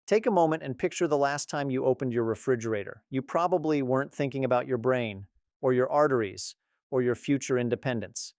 Take a moment and picture the last time you opened your refrigerator. You probably weren't thinking about your brain, or your arteries, or your future independence.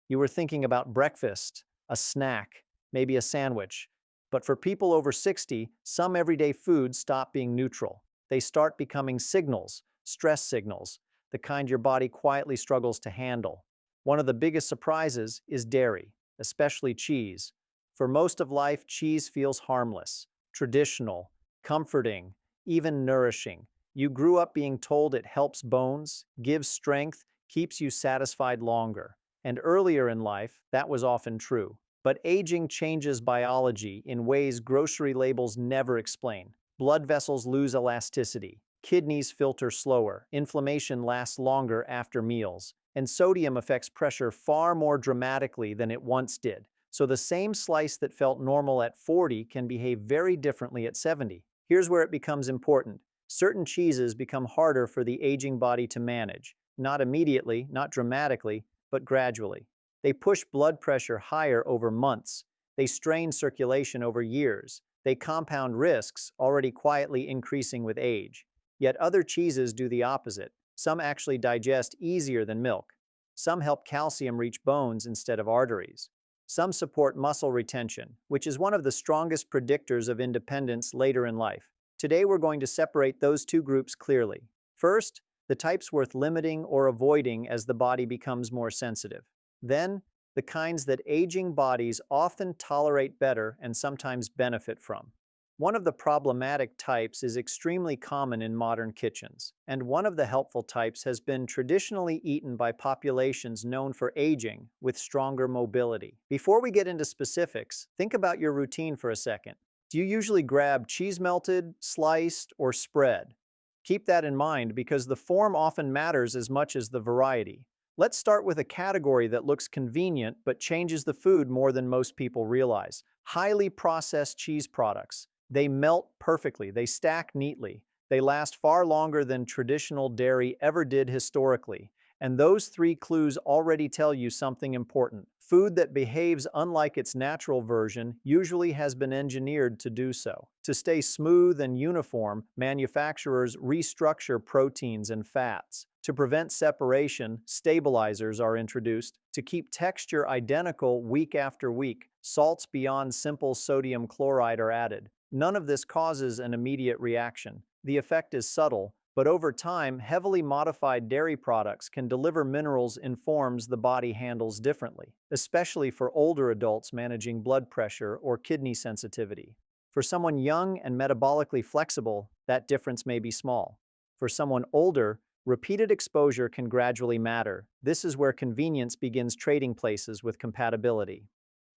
You were thinking about breakfast, a snack, maybe a sandwich. But for people over 60, some everyday foods stop being neutral. They start becoming signals, stress signals, the kind your body quietly struggles to handle. One of the biggest surprises is dairy, especially cheese. For most of life, cheese feels harmless, traditional, comforting, even nourishing. You grew up being told it helps bones, gives strength, keeps you satisfied longer. And earlier in life, that was often true. But aging changes biology in ways grocery labels never explain. Blood vessels lose elasticity, kidneys filter slower, inflammation lasts longer after meals, and sodium affects pressure far more dramatically than it once did. So the same slice that felt normal at 40 can behave very differently at 70. Here's where it becomes important. Certain cheeses become harder for the aging body to manage. Not immediately, not dramatically, but gradually. They push blood pressure higher over months. They strain circulation over years. They compound risks, already quietly increasing with age. Yet other cheeses do the opposite. Some actually digest easier than milk. Some help calcium reach bones instead of arteries. Some support muscle retention, which is one of the strongest predictors of independence later in life. Today we're going to separate those two groups clearly. First, the types worth limiting or avoiding as the body becomes more sensitive. Then, the kinds that aging bodies often tolerate better and sometimes benefit from. One of the problematic types is extremely common in modern kitchens, and one of the helpful types has been traditionally eaten by populations known for aging with stronger mobility. Before we get into specifics, think about your routine for a second. Do you usually grab cheese melted, sliced, or spread? Keep that in mind because the form often matters as much as the variety. Let's start with a category that looks convenient but changes the food more than most people realize. Highly processed cheese products. They melt perfectly, they stack neatly, they last far longer than traditional dairy ever did historically. And those three clues already tell you something important. Food that behaves unlike its natural version usually has been engineered to do so. To stay smooth and uniform, manufacturers restructure proteins and fats. To prevent separation, stabilizers are introduced. To keep texture identical week after week, salts beyond simple sodium chloride are added. None of this causes an immediate reaction. The effect is subtle, but over time, heavily modified dairy products can deliver minerals in forms the body handles differently, especially for older adults managing blood pressure or kidney sensitivity. For someone young and metabolically flexible, that difference may be small. For someone older, repeated exposure can gradually matter. This is where convenience begins trading places with compatibility.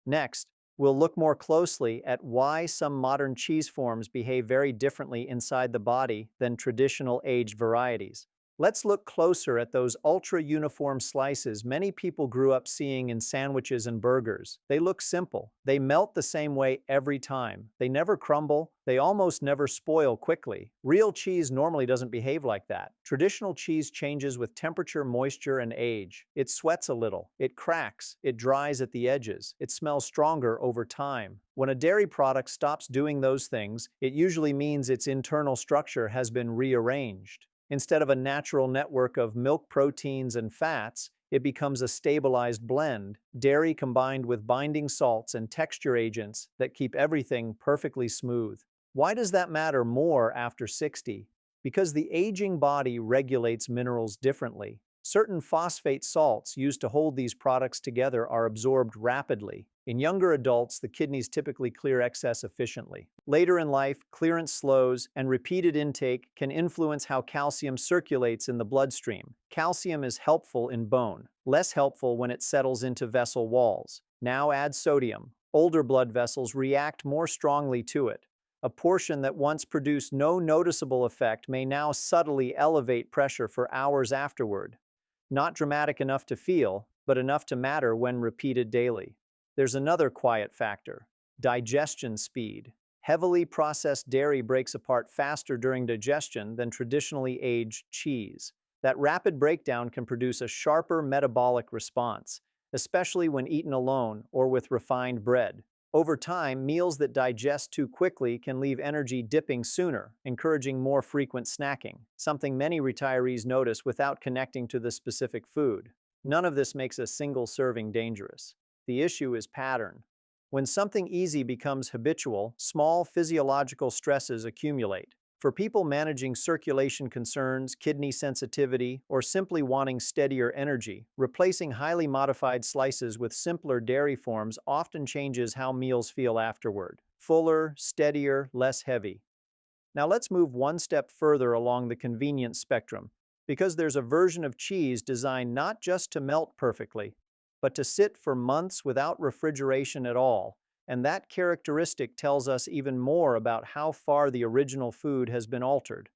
Next, we'll look more closely at why some modern cheese forms behave very differently inside the body than traditional aged varieties. Let's look closer at those ultra-uniform slices many people grew up seeing in sandwiches and burgers. They look simple. They melt the same way every time. They never crumble. They almost never spoil quickly. Real cheese normally doesn't behave like that. Traditional cheese changes with temperature, moisture, and age. It sweats a little. It cracks. It dries at the edges. It smells stronger over time. When a dairy product stops doing those things, it usually means its internal structure has been rearranged. Instead of a natural network of milk proteins and fats, it becomes a stabilized blend, dairy combined with binding salts and texture agents that keep everything perfectly smooth. Why does that matter more after 60? Because the aging body regulates minerals differently. Certain phosphate salts used to hold these products together are absorbed rapidly. In younger adults, the kidneys typically clear excess efficiently. Later in life, clearance slows, and repeated intake can influence how calcium circulates in the bloodstream. Calcium is helpful in bone, less helpful when it settles into vessel walls. Now add sodium. Older blood vessels react more strongly to it. A portion that once produced no noticeable effect may now subtly elevate pressure for hours afterward. Not dramatic enough to feel, but enough to matter when repeated daily. There's another quiet factor: digestion speed. Heavily processed dairy breaks apart faster during digestion than traditionally aged cheese. That rapid breakdown can produce a sharper metabolic response, especially when eaten alone or with refined bread. Over time, meals that digest too quickly can leave energy dipping sooner, encouraging more frequent snacking, something many retirees notice without connecting to the specific food. None of this makes a single serving dangerous. The issue is pattern. When something easy becomes habitual, small physiological stresses accumulate. For people managing circulation concerns, kidney sensitivity, or simply wanting steadier energy, replacing highly modified slices with simpler dairy forms often changes how meals feel afterward. Fuller, steadier, less heavy. Now let's move one step further along the convenience spectrum, because there's a version of cheese designed not just to melt perfectly, but to sit for months without refrigeration at all, and that characteristic tells us even more about how far the original food has been altered.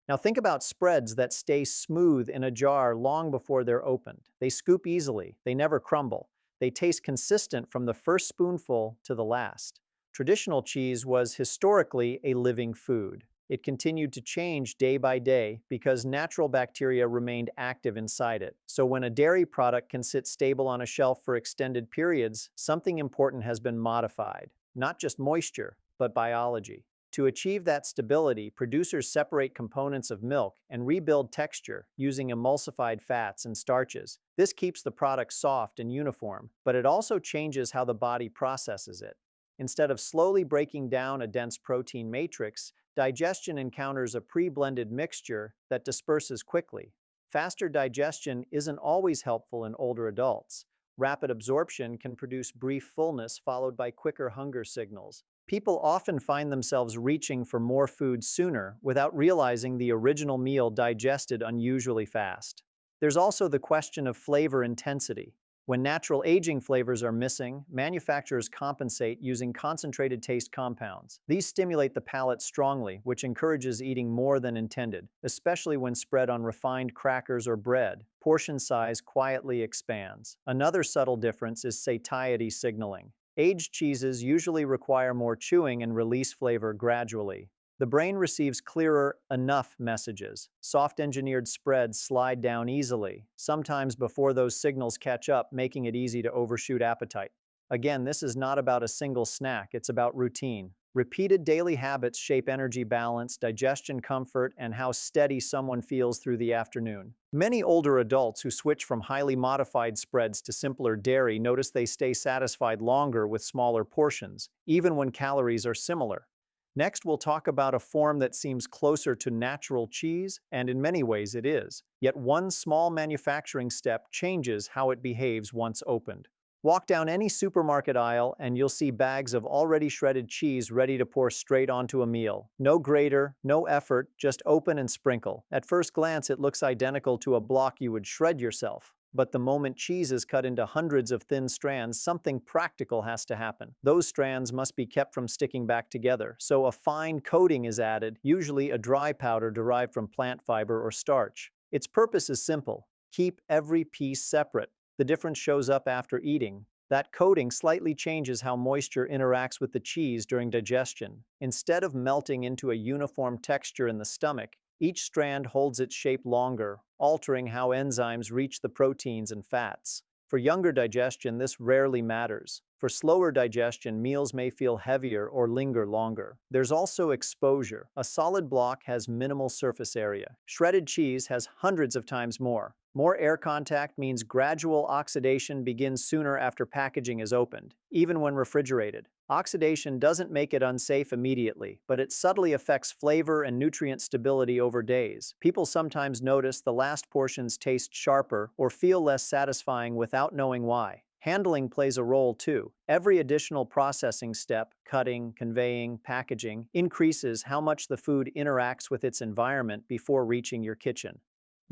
Now think about spreads that stay smooth in a jar long before they're opened. They scoop easily, they never crumble. They taste consistent from the first spoonful to the last. Traditional cheese was historically a living food. It continued to change day by day because natural bacteria remained active inside it. So when a dairy product can sit stable on a shelf for extended periods, something important has been modified. Not just moisture, but biology. To achieve that stability, producers separate components of milk and rebuild texture using emulsified fats and starches. This keeps the product soft and uniform, but it also changes how the body processes it. Instead of slowly breaking down a dense protein matrix, digestion encounters a pre-blended mixture that disperses quickly. Faster digestion isn't always helpful in older adults. Rapid absorption can produce brief fullness followed by quicker hunger signals. People often find themselves reaching for more food sooner without realizing the original meal digested unusually fast. There's also the question of flavor intensity. When natural aging flavors are missing, manufacturers compensate using concentrated taste compounds. These stimulate the palate strongly, which encourages eating more than intended, especially when spread on refined crackers or bread. Portion size quietly expands. Another subtle difference is satiety signaling. Aged cheeses usually require more chewing and release flavor gradually. The brain receives clearer enough messages. Soft-engineered spreads slide down easily, sometimes before those signals catch up, making it easy to overshoot appetite. Again, this is not about a single snack, it's about routine. Repeated daily habits shape energy balance, digestion comfort, and how steady someone feels through the afternoon. Many older adults who switch from highly modified spreads to simpler dairy notice they stay satisfied longer with smaller portions, even when calories are similar. Next, we'll talk about a form that seems closer to natural cheese, and in many ways it is. Yet one small manufacturing step changes how it behaves once opened. Walk down any supermarket aisle and you'll see bags of already shredded cheese ready to pour straight onto a meal. No grater, no effort, just open and sprinkle. At first glance, it looks identical to a block you would shred yourself. But the moment cheese is cut into hundreds of thin strands, something practical has to happen. Those strands must be kept from sticking back together, so a fine coating is added, usually a dry powder derived from plant fiber or starch. Its purpose is simple: keep every piece separate. The difference shows up after eating. That coating slightly changes how moisture interacts with the cheese during digestion. Instead of melting into a uniform texture in the stomach, each strand holds its shape longer, altering how enzymes reach the proteins and fats. For younger digestion, this rarely matters. For slower digestion, meals may feel heavier or linger longer. There's also exposure. A solid block has minimal surface area. Shredded cheese has hundreds of times more. More air contact means gradual oxidation begins sooner after packaging is opened, even when refrigerated. Oxidation doesn't make it unsafe immediately, but it subtly affects flavor and nutrient stability over days. People sometimes notice the last portions taste sharper or feel less satisfying without knowing why. Handling plays a role too. Every additional processing step, cutting, conveying, packaging, increases how much the food interacts with its environment before reaching your kitchen.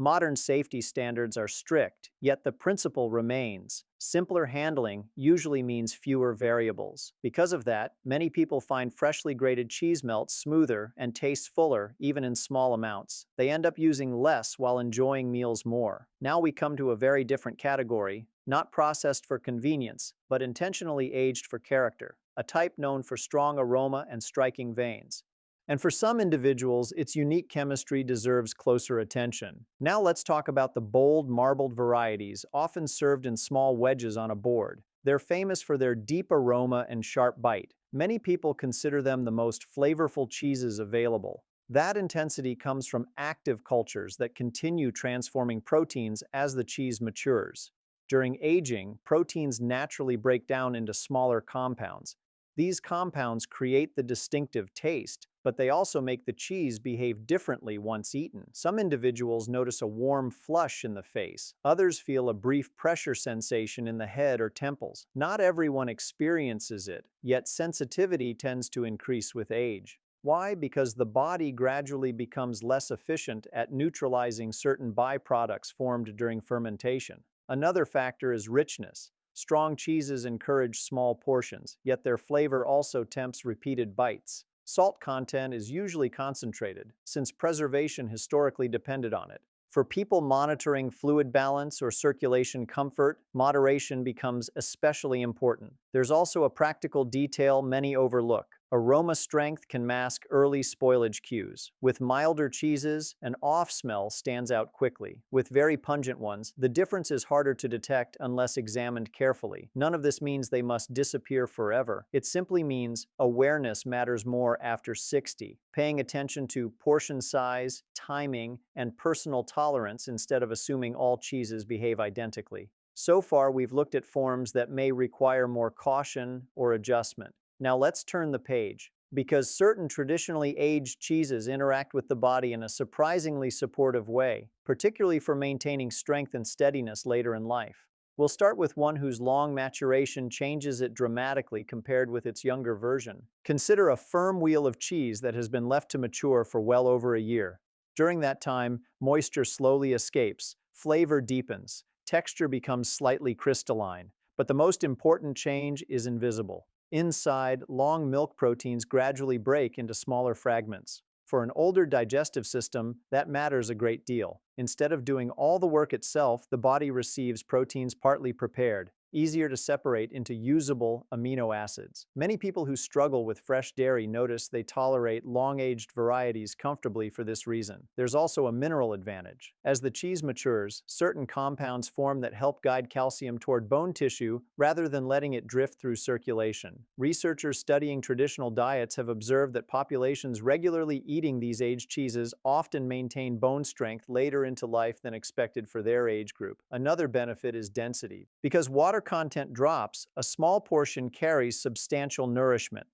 Modern safety standards are strict, yet the principle remains. Simpler handling usually means fewer variables. Because of that, many people find freshly grated cheese melt smoother and tastes fuller, even in small amounts. They end up using less while enjoying meals more. Now we come to a very different category, not processed for convenience, but intentionally aged for character, a type known for strong aroma and striking veins. And for some individuals, its unique chemistry deserves closer attention. Now let's talk about the bold, marbled varieties, often served in small wedges on a board. They're famous for their deep aroma and sharp bite. Many people consider them the most flavorful cheeses available. That intensity comes from active cultures that continue transforming proteins as the cheese matures. During aging, proteins naturally break down into smaller compounds. These compounds create the distinctive taste, but they also make the cheese behave differently once eaten. Some individuals notice a warm flush in the face. Others feel a brief pressure sensation in the head or temples. Not everyone experiences it, yet sensitivity tends to increase with age. Why? Because the body gradually becomes less efficient at neutralizing certain byproducts formed during fermentation. Another factor is richness. Strong cheeses encourage small portions, yet their flavor also tempts repeated bites. Salt content is usually concentrated, since preservation historically depended on it. For people monitoring fluid balance or circulation comfort, moderation becomes especially important. There's also a practical detail many overlook. Aroma strength can mask early spoilage cues. With milder cheeses, an off smell stands out quickly. With very pungent ones, the difference is harder to detect unless examined carefully. None of this means they must disappear forever. It simply means awareness matters more after 60. Paying attention to portion size, timing, and personal tolerance instead of assuming all cheeses behave identically. So far, we've looked at forms that may require more caution or adjustment. Now let's turn the page. Because certain traditionally aged cheeses interact with the body in a surprisingly supportive way, particularly for maintaining strength and steadiness later in life. We'll start with one whose long maturation changes it dramatically compared with its younger version. Consider a firm wheel of cheese that has been left to mature for well over a year. During that time, moisture slowly escapes, flavor deepens, texture becomes slightly crystalline, but the most important change is invisible. Inside, long milk proteins gradually break into smaller fragments. For an older digestive system, that matters a great deal. Instead of doing all the work itself, the body receives proteins partly prepared, easier to separate into usable amino acids. Many people who struggle with fresh dairy notice they tolerate long-aged varieties comfortably for this reason. There's also a mineral advantage. As the cheese matures, certain compounds form that help guide calcium toward bone tissue rather than letting it drift through circulation. Researchers studying traditional diets have observed that populations regularly eating these aged cheeses often maintain bone strength later into life than expected for their age group. Another benefit is density. Because water content drops, a small portion carries substantial nourishment.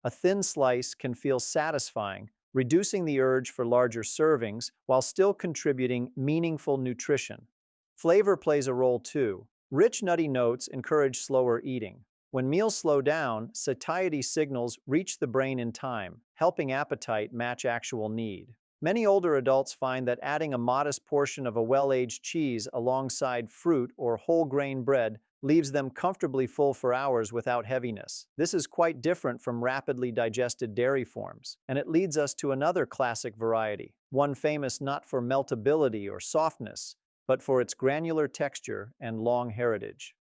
A thin slice can feel satisfying, reducing the urge for larger servings while still contributing meaningful nutrition. Flavor plays a role too. Rich nutty notes encourage slower eating. When meals slow down, satiety signals reach the brain in time, helping appetite match actual need. Many older adults find that adding a modest portion of a well-aged cheese alongside fruit or whole grain bread leaves them comfortably full for hours without heaviness. This is quite different from rapidly digested dairy forms, and it leads us to another classic variety, one famous not for meltability or softness, but for its granular texture and long heritage.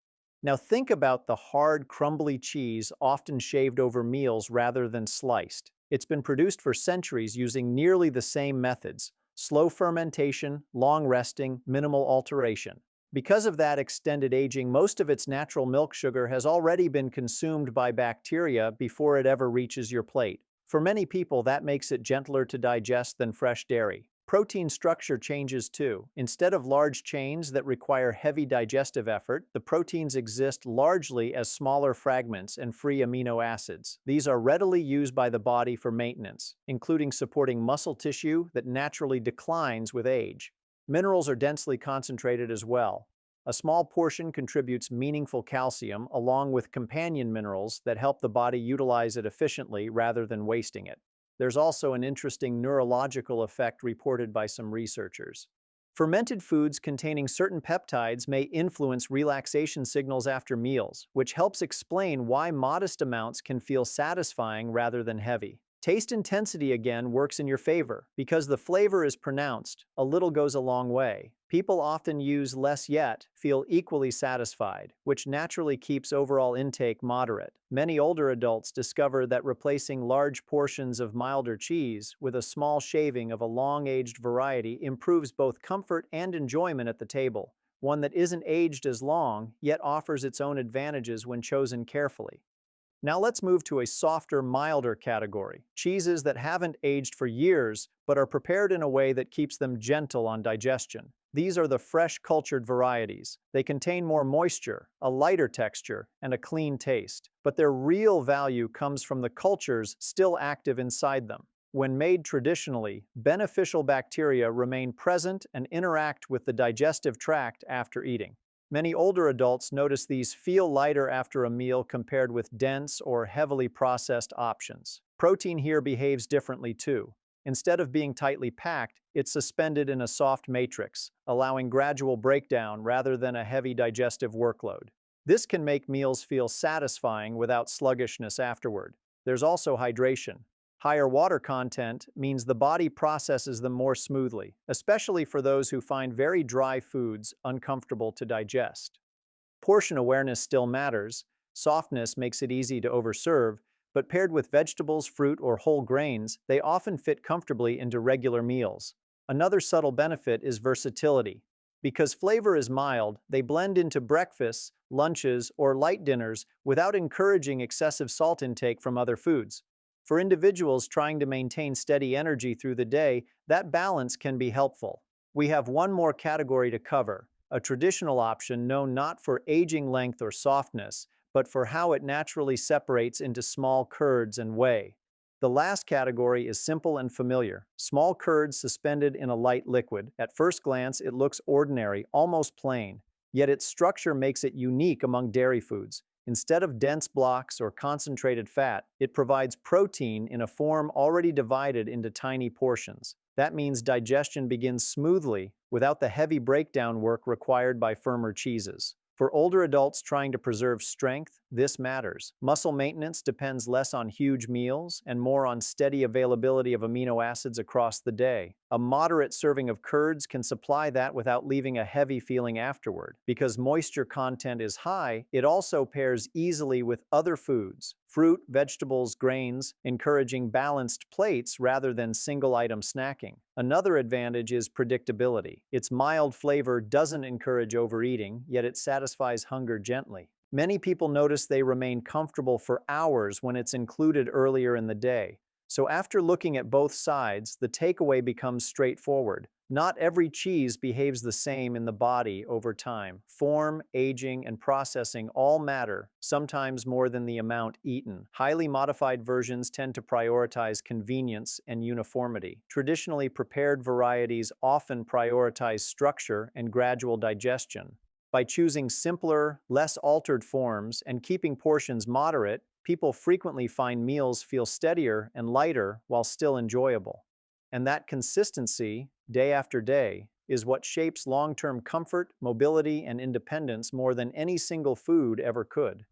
Now think about the hard, crumbly cheese often shaved over meals rather than sliced. It's been produced for centuries using nearly the same methods: slow fermentation, long resting, minimal alteration. Because of that extended aging, most of its natural milk sugar has already been consumed by bacteria before it ever reaches your plate. For many people, that makes it gentler to digest than fresh dairy. Protein structure changes too. Instead of large chains that require heavy digestive effort, the proteins exist largely as smaller fragments and free amino acids. These are readily used by the body for maintenance, including supporting muscle tissue that naturally declines with age. Minerals are densely concentrated as well. A small portion contributes meaningful calcium along with companion minerals that help the body utilize it efficiently rather than wasting it. There's also an interesting neurological effect reported by some researchers. Fermented foods containing certain peptides may influence relaxation signals after meals, which helps explain why modest amounts can feel satisfying rather than heavy. Taste intensity again works in your favor. Because the flavor is pronounced, a little goes a long way. People often use less yet feel equally satisfied, which naturally keeps overall intake moderate. Many older adults discover that replacing large portions of milder cheese with a small shaving of a long-aged variety improves both comfort and enjoyment at the table. one that isn't aged as long, yet offers its own advantages when chosen carefully. Now let's move to a softer, milder category. Cheeses that haven't aged for years, but are prepared in a way that keeps them gentle on digestion. These are the fresh cultured varieties. They contain more moisture, a lighter texture, and a clean taste. But their real value comes from the cultures still active inside them. When made traditionally, beneficial bacteria remain present and interact with the digestive tract after eating. Many older adults notice these feel lighter after a meal compared with dense or heavily processed options. Protein here behaves differently too. Instead of being tightly packed, it's suspended in a soft matrix, allowing gradual breakdown rather than a heavy digestive workload. This can make meals feel satisfying without sluggishness afterward. There's also hydration. Higher water content means the body processes them more smoothly, especially for those who find very dry foods uncomfortable to digest. Portion awareness still matters. Softness makes it easy to overserve, but paired with vegetables, fruit, or whole grains, they often fit comfortably into regular meals. Another subtle benefit is versatility. Because flavor is mild, they blend into breakfasts, lunches, or light dinners without encouraging excessive salt intake from other foods. For individuals trying to maintain steady energy through the day, that balance can be helpful. We have one more category to cover, a traditional option known not for aging length or softness, but for how it naturally separates into small curds and whey. The last category is simple and familiar, small curds suspended in a light liquid. At first glance, it looks ordinary, almost plain, yet its structure makes it unique among dairy foods. Instead of dense blocks or concentrated fat, it provides protein in a form already divided into tiny portions. That means digestion begins smoothly without the heavy breakdown work required by firmer cheeses. For older adults trying to preserve strength, this matters. Muscle maintenance depends less on huge meals and more on steady availability of amino acids across the day. A moderate serving of curds can supply that without leaving a heavy feeling afterward. Because moisture content is high, it also pairs easily with other foods, fruit, vegetables, grains, encouraging balanced plates rather than single-item snacking. Another advantage is predictability. Its mild flavor doesn't encourage overeating, yet it satisfies hunger gently. Many people notice they remain comfortable for hours when it's included earlier in the day. So after looking at both sides, the takeaway becomes straightforward. Not every cheese behaves the same in the body over time. Form, aging, and processing all matter, sometimes more than the amount eaten. Highly modified versions tend to prioritize convenience and uniformity. Traditionally prepared varieties often prioritize structure and gradual digestion. By choosing simpler, less altered forms and keeping portions moderate, people frequently find meals feel steadier and lighter while still enjoyable. And that consistency, day after day, is what shapes long-term comfort, mobility, and independence more than any single food ever could.